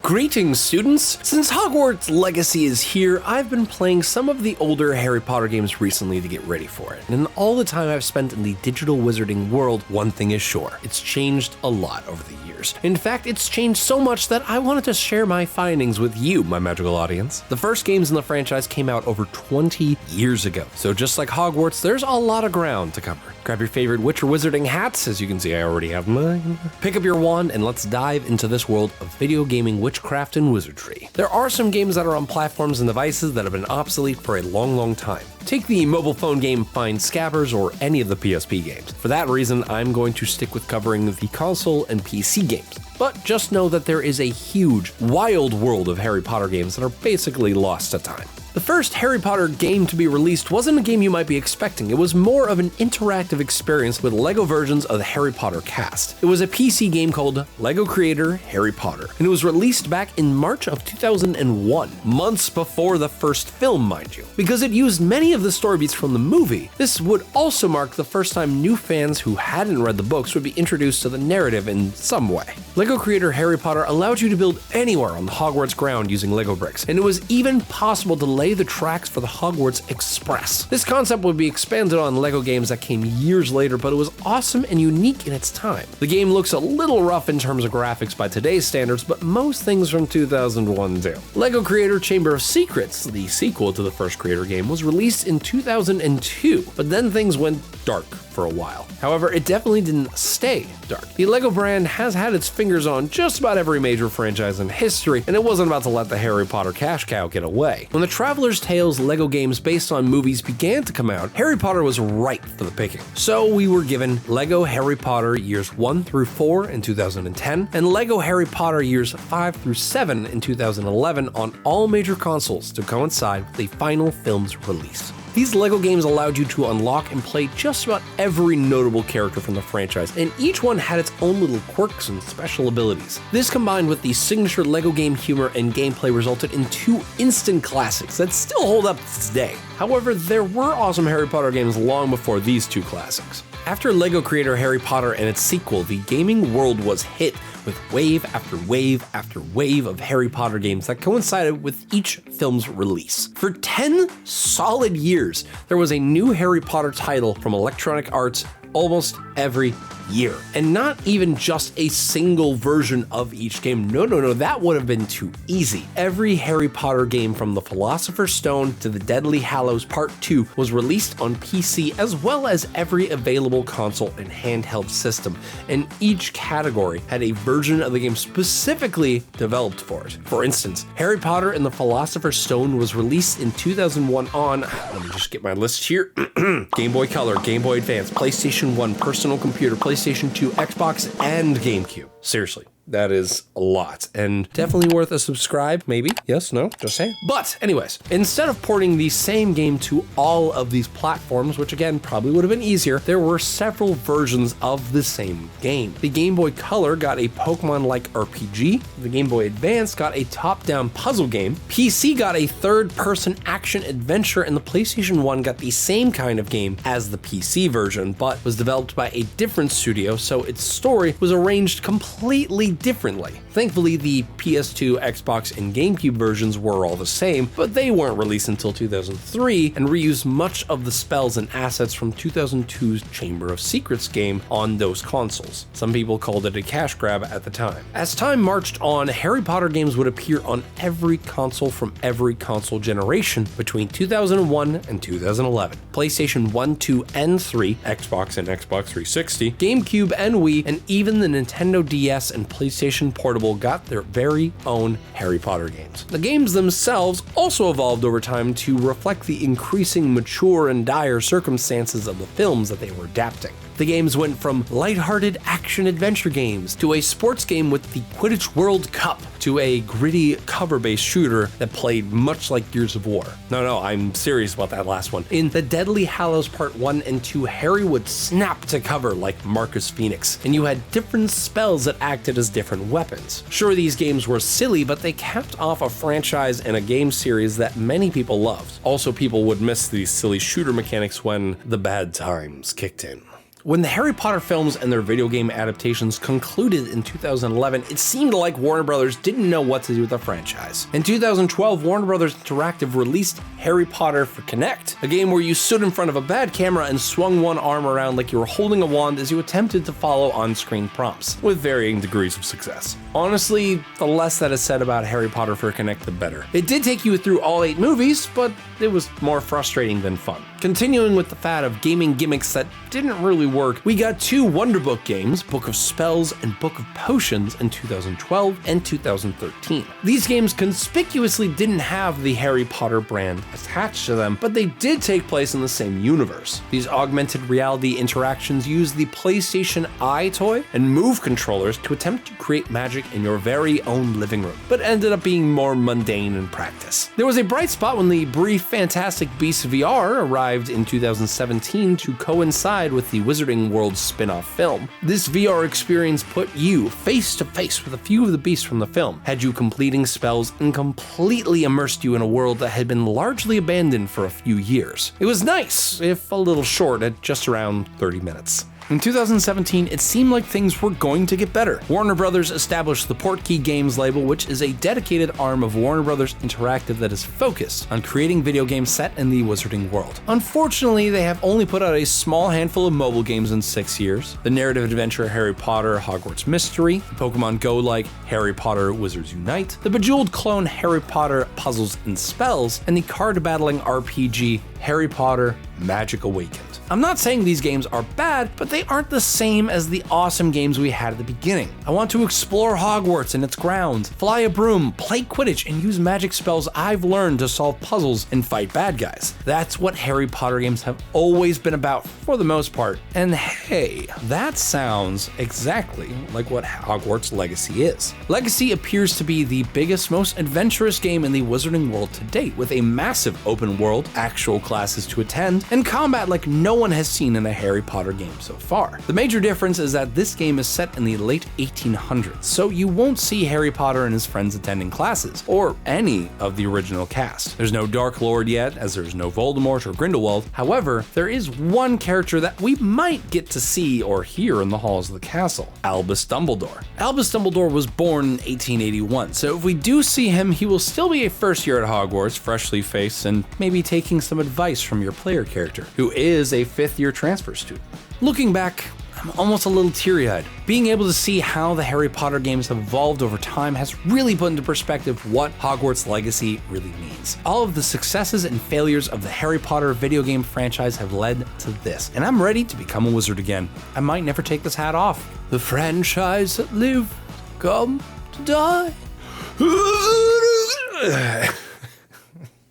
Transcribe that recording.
Greetings, students! Since Hogwarts Legacy is here, I've been playing some of the older Harry Potter games recently to get ready for it. And in all the time I've spent in the digital wizarding world, one thing is sure, it's changed a lot over the years. In fact, it's changed so much that I wanted to share my findings with you, my magical audience. The first games in the franchise came out over 20 years ago, so just like Hogwarts, there's a lot of ground to cover. Grab your favorite witch or wizarding hats, as you can see I already have mine. Pick up your wand and let's dive into this world of video gaming witchcraft and wizardry. There are some games that are on platforms and devices that have been obsolete for a long time. Take the mobile phone game Find Scabbers or any of the PSP games. For that reason, I'm going to stick with covering the console and PC games. But just know that there is a huge, wild world of Harry Potter games that are basically lost to time. The first Harry Potter game to be released wasn't a game you might be expecting. It was more of an interactive experience with LEGO versions of the Harry Potter cast. It was a PC game called LEGO Creator Harry Potter, and it was released back in March of 2001, months before the first film, mind you. Because it used many of the story beats from the movie, this would also mark the first time new fans who hadn't read the books would be introduced to the narrative in some way. LEGO Creator Harry Potter allowed you to build anywhere on the Hogwarts ground using LEGO bricks, and it was even possible to lay the tracks for the Hogwarts Express. This concept would be expanded on LEGO games that came years later, but it was awesome and unique in its time. The game looks a little rough in terms of graphics by today's standards, but most things from 2001 do. LEGO Creator Chamber of Secrets, the sequel to the first Creator game, was released in 2002, but then things went dark for a while. However, it definitely didn't stay dark. The LEGO brand has had its fingers on just about every major franchise in history, and it wasn't about to let the Harry Potter cash cow get away. When the Traveler's Tales LEGO games based on movies began to come out, Harry Potter was ripe for the picking. So we were given LEGO Harry Potter years 1 through 4 in 2010, and LEGO Harry Potter years 5 through 7 in 2011 on all major consoles to coincide with the final film's release. These LEGO games allowed you to unlock and play just about every notable character from the franchise, and each one had its own little quirks and special abilities. This combined with the signature LEGO game humor and gameplay resulted in two instant classics that still hold up to this day. However, there were awesome Harry Potter games long before these two classics. After LEGO Creator Harry Potter and its sequel, the gaming world was hit with wave after wave after wave of Harry Potter games that coincided with each film's release. For 10 solid years, there was a new Harry Potter title from Electronic Arts almost every year. And not even just a single version of each game. No, that would have been too easy. Every Harry Potter game from the Philosopher's Stone to the Deathly Hallows Part 2 was released on PC, as well as every available console and handheld system. And each category had a version of the game specifically developed for it. For instance, Harry Potter and the Philosopher's Stone was released in 2001 on, let me just get my list here, Game Boy Color, Game Boy Advance, PlayStation 1 personal computer, PlayStation 2, Xbox, and Gamecube. Seriously. That is a lot, and definitely worth a subscribe, maybe? Yes, no, just saying. But anyways, instead of porting the same game to all of these platforms, which again probably would have been easier, there were several versions of the same game. The Game Boy Color got a Pokemon-like RPG, the Game Boy Advance got a top-down puzzle game, PC got a third-person action-adventure, and the PlayStation 1 got the same kind of game as the PC version, but was developed by a different studio, so its story was arranged completely differently. Thankfully, the PS2, Xbox, and GameCube versions were all the same, but they weren't released until 2003 and reused much of the spells and assets from 2002's Chamber of Secrets game on those consoles. Some people called it a cash grab at the time. As time marched on, Harry Potter games would appear on every console from every console generation between 2001 and 2011. PlayStation 1, 2, and 3, Xbox and Xbox 360, GameCube and Wii, and even the Nintendo DS and PlayStation Portable got their very own Harry Potter games. The games themselves also evolved over time to reflect the increasing mature and dire circumstances of the films that they were adapting. The games went from lighthearted action-adventure games to a sports game with the Quidditch World Cup to a gritty cover-based shooter that played much like Gears of War. No, I'm serious about that last one. In the Deathly Hallows Part 1 and 2, Harry would snap to cover like Marcus Phoenix, and you had different spells that acted as different weapons. Sure, these games were silly, but they capped off a franchise and a game series that many people loved. Also, people would miss these silly shooter mechanics when the bad times kicked in. When the Harry Potter films and their video game adaptations concluded in 2011, it seemed like Warner Brothers didn't know what to do with the franchise. In 2012, Warner Brothers Interactive released Harry Potter for Kinect, a game where you stood in front of a bad camera and swung one arm around like you were holding a wand as you attempted to follow on-screen prompts, with varying degrees of success. Honestly, the less that is said about Harry Potter for Kinect, the better. It did take you through all 8 movies, but it was more frustrating than fun. Continuing with the fad of gaming gimmicks that didn't really work, we got 2 Wonderbook games, Book of Spells and Book of Potions, in 2012 and 2013. These games conspicuously didn't have the Harry Potter brand attached to them, but they did take place in the same universe. These augmented reality interactions used the PlayStation Eye toy and Move controllers to attempt to create magic in your very own living room, but ended up being more mundane in practice. There was a bright spot when the brief Fantastic Beasts VR arrived in 2017 to coincide with the Wizarding World spin-off film. This VR experience put you face to face with a few of the beasts from the film, had you completing spells, and completely immersed you in a world that had been largely abandoned for a few years. It was nice, if a little short at just around 30 minutes. In 2017, it seemed like things were going to get better. Warner Brothers established the Portkey Games label, which is a dedicated arm of Warner Brothers Interactive that is focused on creating video games set in the Wizarding World. Unfortunately, they have only put out a small handful of mobile games in 6 years. The narrative adventure Harry Potter Hogwarts Mystery, the Pokemon Go-like Harry Potter Wizards Unite, the Bejeweled clone Harry Potter Puzzles and Spells, and the card-battling RPG Harry Potter Magic Awakened. I'm not saying these games are bad, but they aren't the same as the awesome games we had at the beginning. I want to explore Hogwarts and its grounds, fly a broom, play Quidditch, and use magic spells I've learned to solve puzzles and fight bad guys. That's what Harry Potter games have always been about for the most part. And hey, that sounds exactly like what Hogwarts Legacy is. Legacy appears to be the biggest, most adventurous game in the Wizarding World to date, with a massive open world, actual classes to attend, and combat like no one has seen in a Harry Potter game so far. The major difference is that this game is set in the late 1800s, so you won't see Harry Potter and his friends attending classes, or any of the original cast. There's no Dark Lord yet, as there's no Voldemort or Grindelwald. However, there is one character that we might get to see or hear in the halls of the castle: Albus Dumbledore. Albus Dumbledore was born in 1881, so if we do see him, he will still be a first year at Hogwarts, freshly faced, and maybe taking some advice from your player character, who is a 5th-year transfer student. Looking back, I'm almost a little teary-eyed. Being able to see how the Harry Potter games have evolved over time has really put into perspective what Hogwarts Legacy really means. All of the successes and failures of the Harry Potter video game franchise have led to this, and I'm ready to become a wizard again. I might never take this hat off. The franchise that lived, come to die.